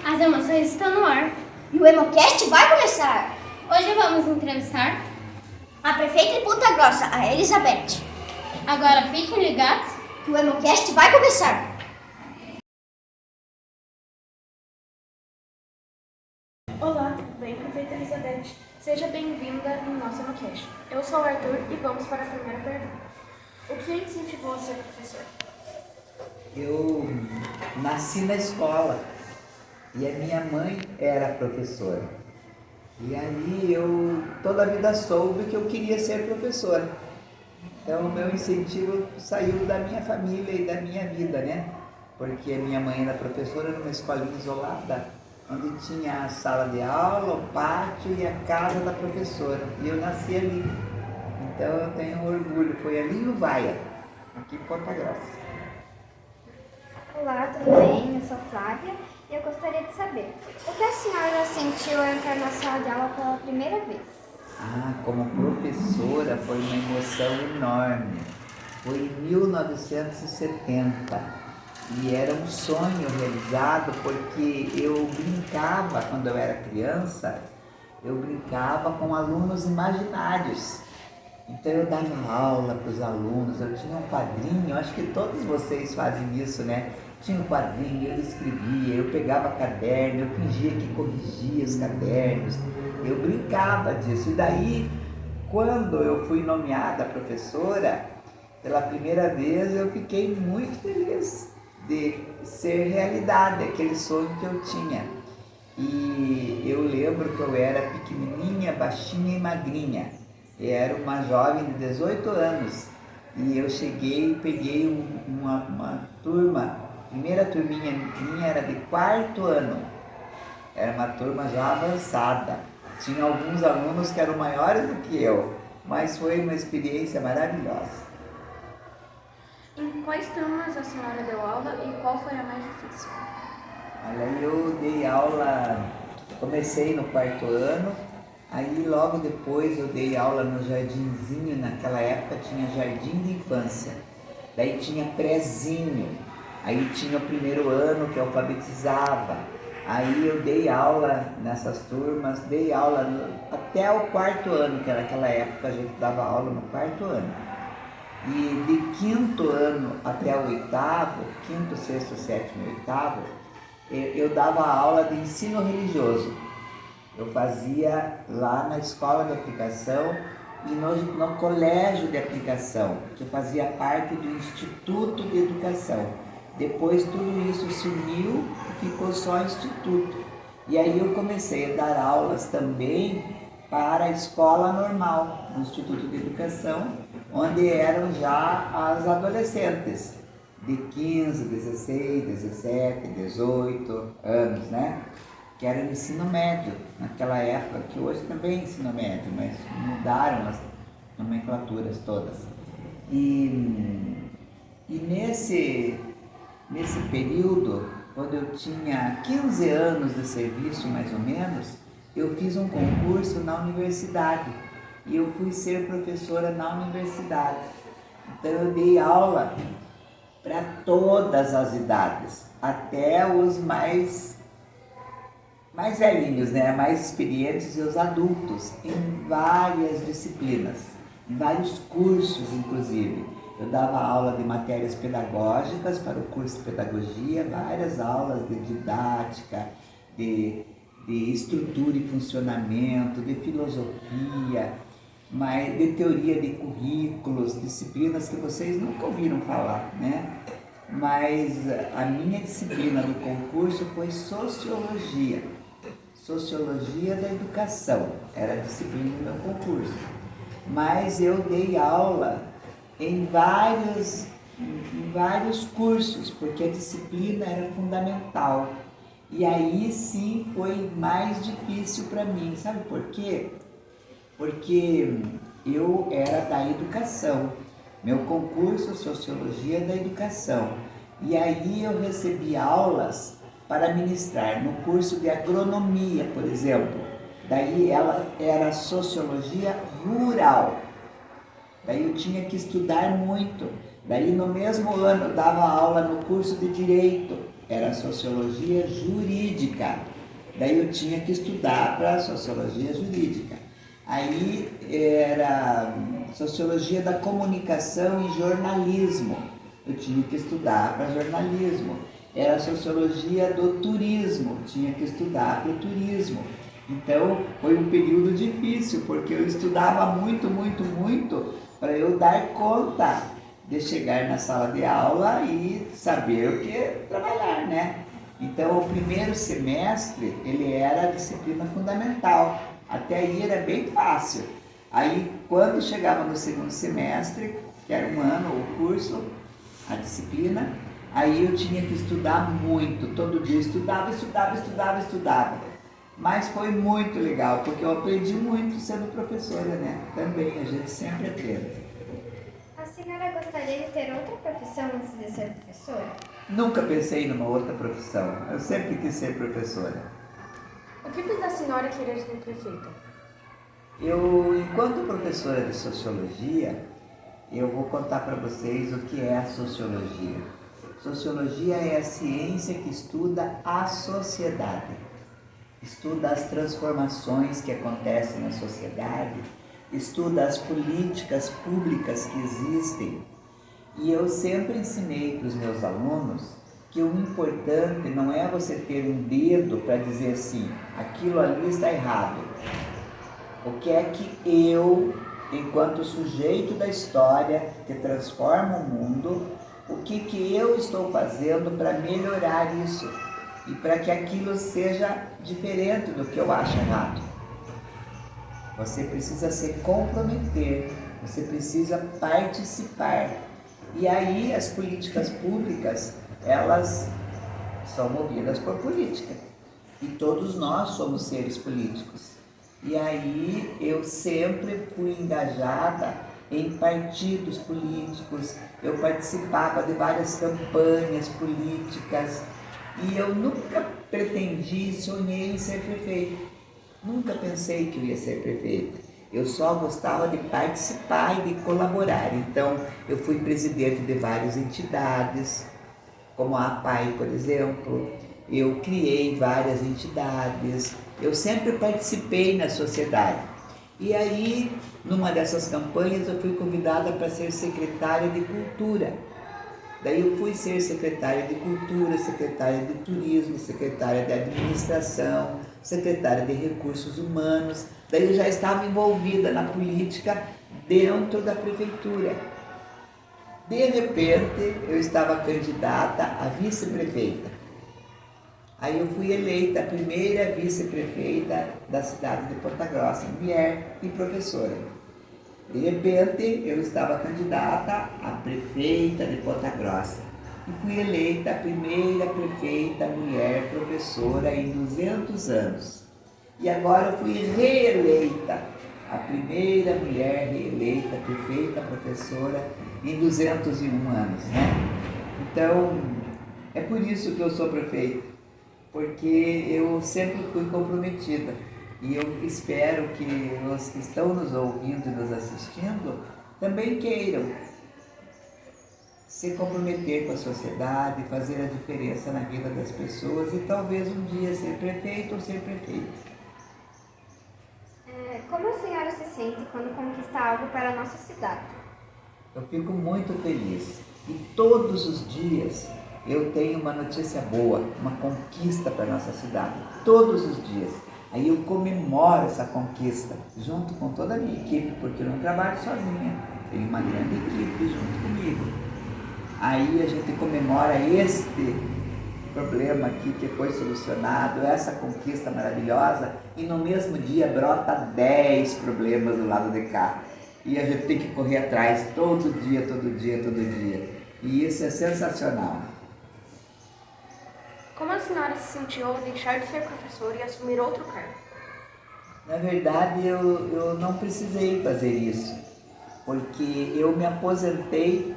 As emoções estão no ar. E o Hemocast vai começar! Hoje vamos entrevistar. A prefeita de Ponta Grossa, a Elizabeth. Agora fiquem ligados. Que o Hemocast vai começar! Olá, tudo bem, prefeita Elizabeth? Seja bem-vinda no nosso Hemocast. Eu sou o Arthur e vamos para a primeira pergunta. O que incentivou a ser professor? Eu nasci na escola e a minha mãe era professora. E aí eu toda a vida soube que eu queria ser professora. Então o meu incentivo saiu da minha família e da minha vida, né? Porque a minha mãe era professora numa escolinha isolada, onde tinha a sala de aula, o pátio e a casa da professora. E eu nasci ali. Então eu tenho orgulho. Foi ali no Vaia, aqui em Ponta Grossa. Olá, tudo bem? Eu sou Flávia e eu gostaria de saber o que a senhora sentiu ao entrar na sala de aula pela primeira vez? Como professora foi uma emoção enorme. Foi em 1970 e era um sonho realizado porque eu brincava, quando eu era criança, eu brincava com alunos imaginários. Então eu dava aula para os alunos, eu tinha um quadrinho, acho que todos vocês fazem isso, né? Tinha um quadrinho, eu escrevia, eu pegava caderno, eu fingia que corrigia os cadernos, eu brincava disso. E daí, quando eu fui nomeada professora, pela primeira vez eu fiquei muito feliz de ser realidade aquele sonho que eu tinha. E eu lembro que eu era pequenininha, baixinha e magrinha. Eu era uma jovem de 18 anos e eu cheguei e peguei uma turma. A primeira turminha minha era de quarto ano, era uma turma já avançada. Tinha alguns alunos que eram maiores do que eu, mas foi uma experiência maravilhosa. Em quais turmas a senhora deu aula e qual foi a mais difícil? Olha, eu dei aula, comecei no quarto ano, aí logo depois eu dei aula no jardinzinho, naquela época tinha jardim de infância, daí tinha prézinho, aí tinha o primeiro ano que alfabetizava, aí eu dei aula nessas turmas, dei aula até o quarto ano, que era aquela época a gente dava aula no quarto ano. E de quinto ano até o oitavo, quinto, sexto, sétimo e oitavo, eu dava aula de ensino religioso. Eu fazia lá na escola de aplicação e no colégio de aplicação, que fazia parte do Instituto de Educação. Depois tudo isso se uniu e ficou só instituto. E aí eu comecei a dar aulas também para a escola normal, no Instituto de Educação, onde eram já as adolescentes de 15, 16, 17, 18 anos, né? Que era o ensino médio, naquela época, que hoje também é ensino médio, mas mudaram as nomenclaturas todas. E nesse período, quando eu tinha 15 anos de serviço, mais ou menos, eu fiz um concurso na universidade e eu fui ser professora na universidade. Então eu dei aula para todas as idades, até os mais velhinhos, né? Mais experientes e os adultos, em várias disciplinas, em vários cursos, inclusive. Eu dava aula de matérias pedagógicas para o curso de pedagogia, várias aulas de didática, de estrutura e funcionamento, de filosofia, de teoria de currículos, disciplinas que vocês nunca ouviram falar, né? Mas a minha disciplina do concurso foi Sociologia. Sociologia da Educação, era a disciplina do meu concurso. Mas eu dei aula em vários cursos, porque a disciplina era fundamental. E aí sim foi mais difícil para mim, sabe por quê? Porque eu era da educação, meu concurso Sociologia da Educação. E aí eu recebi aulas para ministrar no curso de agronomia, por exemplo. Daí ela era Sociologia Rural. Daí eu tinha que estudar muito. Daí no mesmo ano eu dava aula no curso de Direito. era sociologia jurídica. Daí eu tinha que estudar para sociologia jurídica. Aí era sociologia da comunicação e jornalismo. Eu tinha que estudar para jornalismo. Era sociologia do turismo, tinha que estudar para o turismo. Então foi um período difícil, porque eu estudava muito para eu dar conta de chegar na sala de aula e saber o que trabalhar, né? Então o primeiro semestre ele era a disciplina fundamental, até aí era bem fácil. Aí quando chegava no segundo semestre, que era um ano o curso, a disciplina, aí eu tinha que estudar muito, todo dia estudava. Mas foi muito legal, porque eu aprendi muito sendo professora, né? Também, a gente sempre aprende. A senhora gostaria de ter outra profissão antes de ser professora? Nunca pensei numa outra profissão, eu sempre quis ser professora. O que fez a senhora querer ser prefeita? Eu, enquanto professora de sociologia, eu vou contar para vocês o que é a sociologia. Sociologia é a ciência que estuda a sociedade. Estuda as transformações que acontecem na sociedade, estuda as políticas públicas que existem. E eu sempre ensinei para os meus alunos que o importante não é você ter um dedo para dizer assim, aquilo ali está errado. O que é que eu, enquanto sujeito da história que transforma o mundo, o que eu estou fazendo para melhorar isso? E para que aquilo seja diferente do que eu acho errado. Você precisa se comprometer, você precisa participar. E aí as políticas públicas, elas são movidas por política. E todos nós somos seres políticos. E aí eu sempre fui engajada em partidos políticos, eu participava de várias campanhas políticas. E eu nunca pretendi, sonhei em ser prefeito. Nunca pensei que eu ia ser prefeito. Eu só gostava de participar e de colaborar. Então, eu fui presidente de várias entidades, como a APAI, por exemplo. Eu criei várias entidades. Eu sempre participei na sociedade. E aí, numa dessas campanhas, eu fui convidada para ser secretária de Cultura. Daí eu fui ser secretária de Cultura, secretária de Turismo, secretária de Administração, secretária de Recursos Humanos. Daí eu já estava envolvida na política dentro da prefeitura. De repente, eu estava candidata a vice-prefeita. Aí eu fui eleita a primeira vice-prefeita da cidade de Ponta Grossa, mulher e professora. De repente, eu estava candidata a prefeita de Ponta Grossa e fui eleita a primeira prefeita mulher professora em 200 anos. E agora eu fui reeleita, a primeira mulher reeleita prefeita professora em 201 anos, né? Então, é por isso que eu sou prefeita, porque eu sempre fui comprometida. E eu espero que os que estão nos ouvindo e nos assistindo também queiram se comprometer com a sociedade, fazer a diferença na vida das pessoas e talvez um dia ser prefeito ou ser prefeita. Como a senhora se sente quando conquista algo para a nossa cidade? Eu fico muito feliz e todos os dias eu tenho uma notícia boa, uma conquista para a nossa cidade, todos os dias. Aí eu comemoro essa conquista junto com toda a minha equipe, porque eu não trabalho sozinha, tenho uma grande equipe junto comigo. Aí a gente comemora este problema aqui que foi solucionado, essa conquista maravilhosa, e no mesmo dia brota 10 problemas do lado de cá. E a gente tem que correr atrás todo dia. E isso é sensacional. Como a senhora se sentiu ao deixar de ser professora e assumir outro cargo? Na verdade, eu não precisei fazer isso, porque eu me aposentei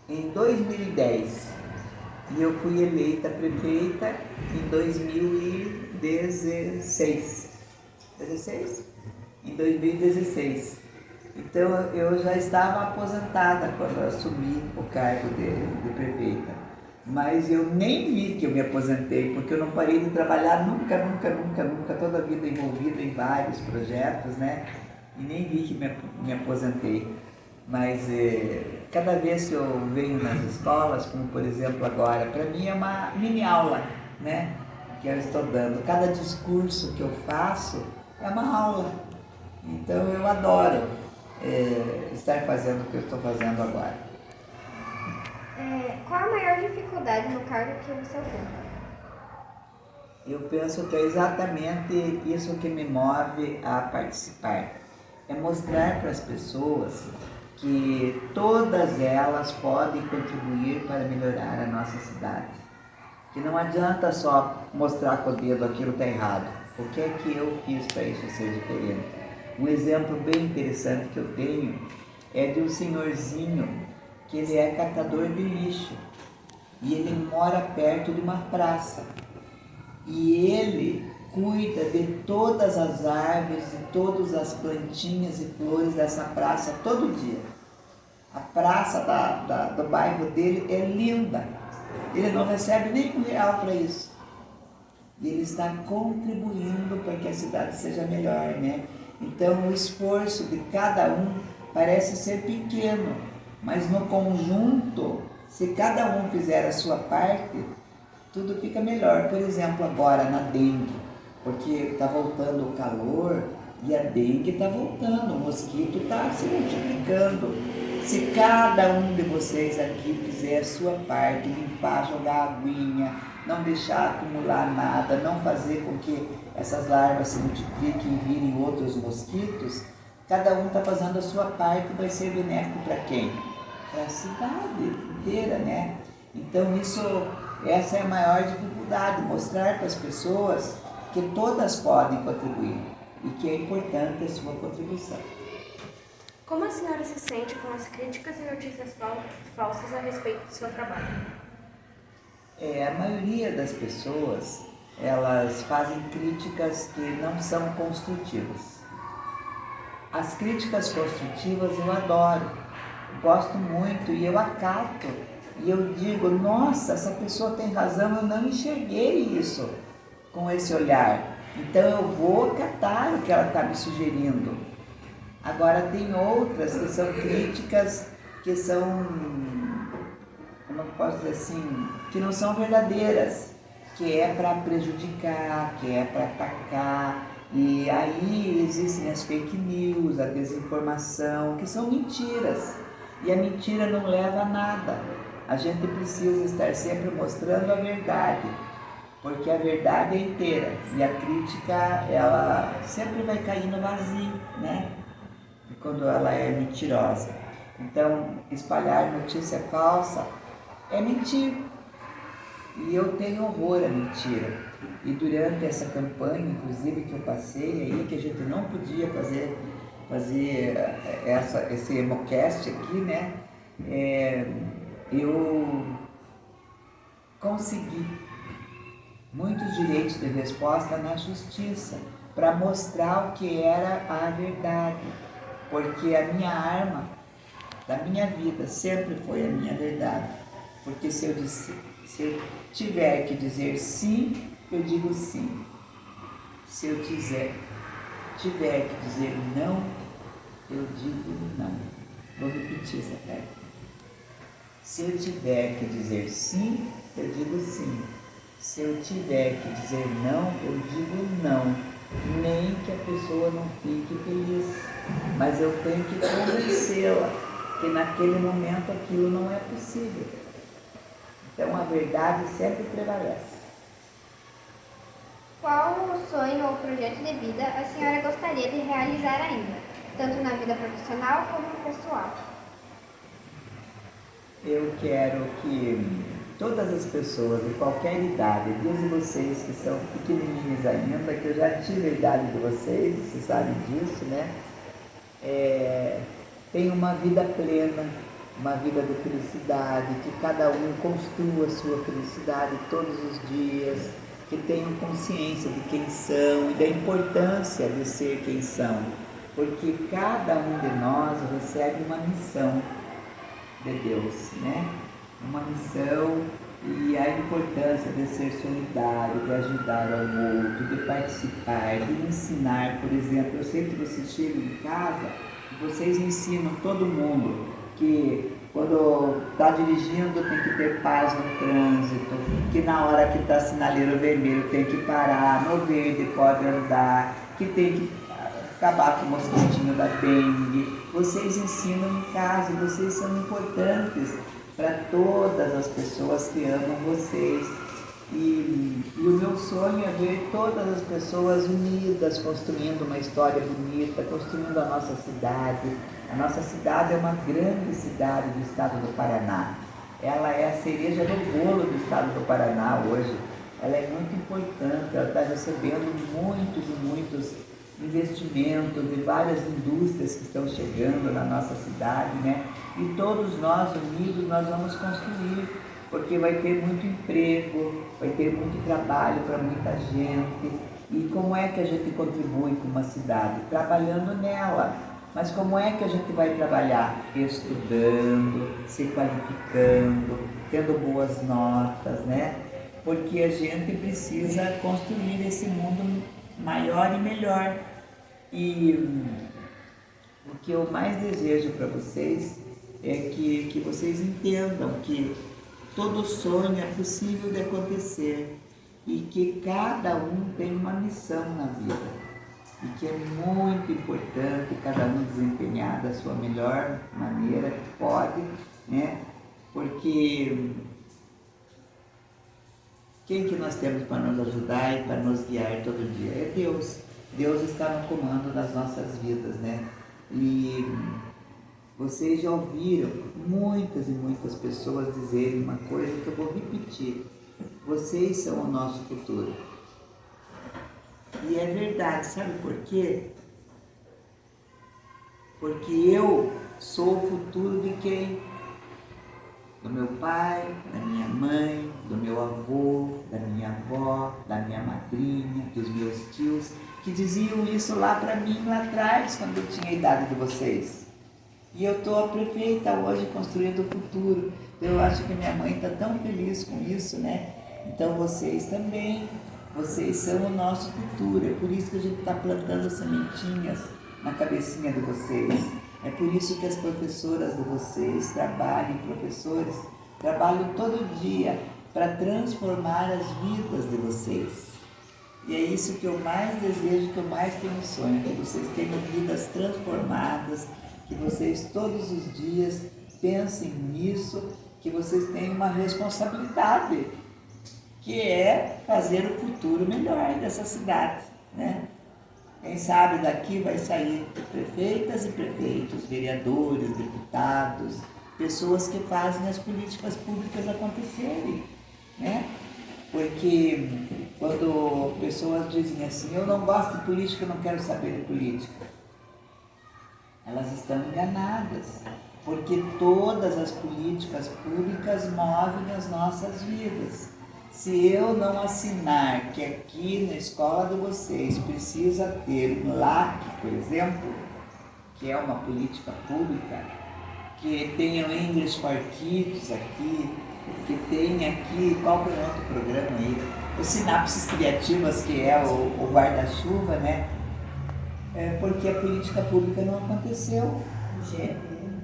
em 2010 e eu fui eleita prefeita em 2016. Em 2016. Então eu já estava aposentada quando eu assumi o cargo de prefeita. mas eu nem vi que eu me aposentei, porque eu não parei de trabalhar nunca, toda a vida envolvida em vários projetos, né? E nem vi que me aposentei. Mas cada vez que eu venho nas escolas, como por exemplo agora, para mim é uma mini aula, né? Que eu estou dando. Cada discurso que eu faço é uma aula. Então eu adoro estar fazendo o que eu estou fazendo agora. Qual a maior dificuldade no cargo que você ocupa? Eu penso que é exatamente isso que me move a participar. É mostrar para as pessoas que todas elas podem contribuir para melhorar a nossa cidade. Que não adianta só mostrar com o dedo aquilo está errado. O que é que eu fiz para isso ser diferente? Um exemplo bem interessante que eu tenho é de um senhorzinho que ele é catador de lixo e ele mora perto de uma praça. E ele cuida de todas as árvores e todas as plantinhas e flores dessa praça todo dia. A praça do bairro dele é linda. Ele não recebe nem R$1 para isso. E ele está contribuindo para que a cidade seja melhor, né? Então o esforço de cada um parece ser pequeno, mas no conjunto, se cada um fizer a sua parte, tudo fica melhor. Por exemplo, agora na dengue, porque está voltando o calor e a dengue está voltando, o mosquito está se multiplicando. Se cada um de vocês aqui fizer a sua parte, limpar, jogar aguinha, não deixar acumular nada, não fazer com que essas larvas se multipliquem e virem outros mosquitos, cada um está fazendo a sua parte e vai ser benéfico para quem? Para a cidade inteira, né? Então essa é a maior dificuldade, mostrar para as pessoas que todas podem contribuir e que é importante a sua contribuição. Como a senhora se sente com as críticas e notícias falsas a respeito do seu trabalho? A maioria das pessoas, elas fazem críticas que não são construtivas. As críticas construtivas eu adoro, gosto muito e eu acato. E eu digo, nossa, essa pessoa tem razão, eu não enxerguei isso com esse olhar. Então eu vou acatar o que ela está me sugerindo. Agora tem outras que são críticas que são, como eu posso dizer assim, que não são verdadeiras, que é para prejudicar, que é para atacar. E aí existem as fake news, a desinformação, que são mentiras. E a mentira não leva a nada. A gente precisa estar sempre mostrando a verdade, porque a verdade é inteira e a crítica, ela sempre vai cair no vazio, né? Quando ela é mentirosa. Então, espalhar notícia falsa é mentir. E eu tenho horror à mentira. E durante essa campanha, inclusive, que eu passei aí, que a gente não podia fazer esse Hemocast aqui, né? Eu consegui muitos direitos de resposta na justiça para mostrar o que era a verdade, porque a minha arma da minha vida sempre foi a minha verdade, porque se eu tiver que dizer sim, eu digo sim, se eu tiver que dizer não, eu digo não. Vou repetir essa técnica. Se eu tiver que dizer sim, eu digo sim. Se eu tiver que dizer não, eu digo não. Nem que a pessoa não fique feliz. Mas eu tenho que convencê-la que naquele momento aquilo não é possível. Então a verdade sempre prevalece. Qual o sonho ou projeto de vida a senhora gostaria de realizar ainda, tanto na vida profissional como pessoal? Eu quero que todas as pessoas de qualquer idade, desde vocês que são pequenininhos ainda, que eu já tive a idade de vocês, vocês sabem disso, né? Tenham uma vida plena, uma vida de felicidade, que cada um construa a sua felicidade todos os dias, que tenham consciência de quem são e da importância de ser quem são, porque cada um de nós recebe uma missão de Deus, né? Uma missão, E a importância de ser solidário, de ajudar ao outro, de participar, de ensinar, por exemplo, eu sei que vocês chegam em casa e vocês ensinam todo mundo que quando está dirigindo tem que ter paz no trânsito, que na hora que está sinaleiro vermelho tem que parar, no verde pode andar, que tem que acabar com o mosquitinho da dengue. Vocês ensinam em casa, vocês são importantes para todas as pessoas que amam vocês. E o meu sonho é ver todas as pessoas unidas, construindo uma história bonita, construindo a nossa cidade. A nossa cidade é uma grande cidade do estado do Paraná. Ela é a cereja do bolo do estado do Paraná hoje. Ela é muito importante, ela está recebendo muitos e muitos investimentos de várias indústrias que estão chegando na nossa cidade, né? E todos nós unidos nós vamos construir, porque vai ter muito emprego, vai ter muito trabalho para muita gente. E como é que a gente contribui com uma cidade? Trabalhando nela. Mas como é que a gente vai trabalhar? Estudando, se qualificando, tendo boas notas, né? Porque a gente precisa construir esse mundo maior e melhor. E o que eu mais desejo para vocês é que vocês entendam que todo sonho é possível de acontecer e que cada um tem uma missão na vida e que é muito importante cada um desempenhar da sua melhor maneira que pode, né? Porque quem que nós temos para nos ajudar e para nos guiar todo dia? É Deus. Deus está no comando das nossas vidas, né? E vocês já ouviram muitas e muitas pessoas dizerem uma coisa que eu vou repetir. Vocês são o nosso futuro. E é verdade, sabe por quê? Porque eu sou o futuro de quem? Do meu pai, da minha mãe, do meu avô, da minha avó, da minha madrinha, dos meus tios, que diziam isso lá para mim, lá atrás, quando eu tinha a idade de vocês. E eu estou a prefeita hoje construindo o futuro. Eu acho que minha mãe está tão feliz com isso, né? Então vocês também, vocês são o nosso futuro. É por isso que a gente está plantando sementinhas na cabecinha de vocês. É por isso que as professoras de vocês professores trabalham todo dia para transformar as vidas de vocês. E é isso que eu mais desejo, que eu mais tenho sonho, que vocês tenham vidas transformadas, que vocês todos os dias pensem nisso, que vocês tenham uma responsabilidade, que é fazer o futuro melhor dessa cidade, né? Quem sabe daqui vai sair prefeitas e prefeitos, vereadores, deputados, pessoas que fazem as políticas públicas acontecerem, né? Porque quando pessoas dizem assim, eu não gosto de política, eu não quero saber de política, elas estão enganadas, porque todas as políticas públicas movem as nossas vidas. Se eu não assinar que aqui na escola de vocês precisa ter um LAC, por exemplo, que é uma política pública, que tenha o English for Kids aqui, que tenha aqui, qual que é o outro programa aí? Os Sinapses Criativas, que é o guarda-chuva, né? É porque a política pública não aconteceu.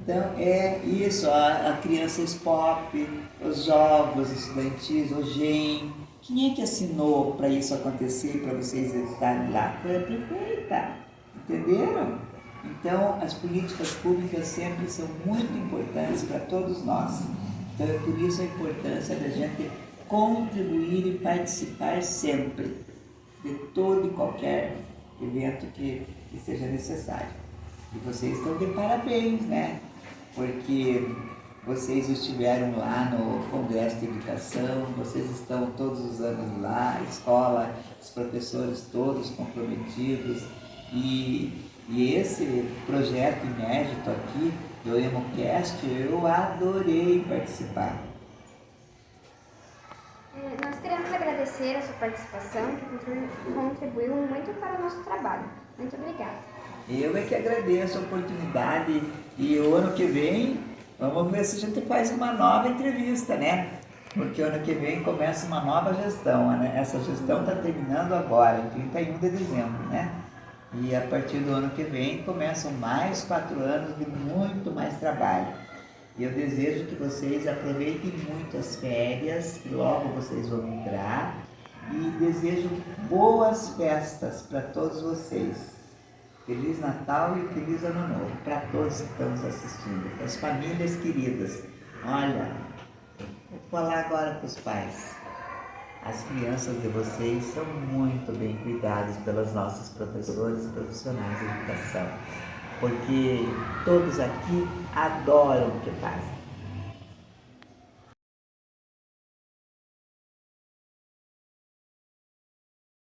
Então, é isso, a Crianças Pop, os jogos estudantis, o GEM. Quem é que assinou para isso acontecer, para vocês estarem lá? Foi a prefeita, entenderam? Então, as políticas públicas sempre são muito importantes para todos nós. Então, é por isso a importância da gente contribuir e participar sempre de todo e qualquer evento que seja necessário. E vocês estão de parabéns, né? Porque vocês estiveram lá no Congresso de Educação, vocês estão todos os anos lá, a escola, os professores todos comprometidos. E esse projeto inédito aqui do EmoCast, eu adorei participar. Nós queremos agradecer a sua participação, que contribuiu muito para o nosso trabalho. Muito obrigada. Eu é que agradeço a oportunidade e o ano que vem vamos ver se a gente faz uma nova entrevista, né? porque ano que vem começa uma nova gestão, né? Essa gestão está terminando agora, em 31 de dezembro, né? E a partir do ano que vem começam mais 4 anos de muito mais trabalho. E eu desejo que vocês aproveitem muito as férias, que logo vocês vão entrar, e desejo boas festas para todos vocês. Feliz Natal e Feliz Ano Novo para todos que estão nos assistindo, para as famílias queridas. Olha, vou falar agora para os pais. As crianças de vocês são muito bem cuidadas pelos nossos professores e profissionais de educação, porque todos aqui adoram o que fazem.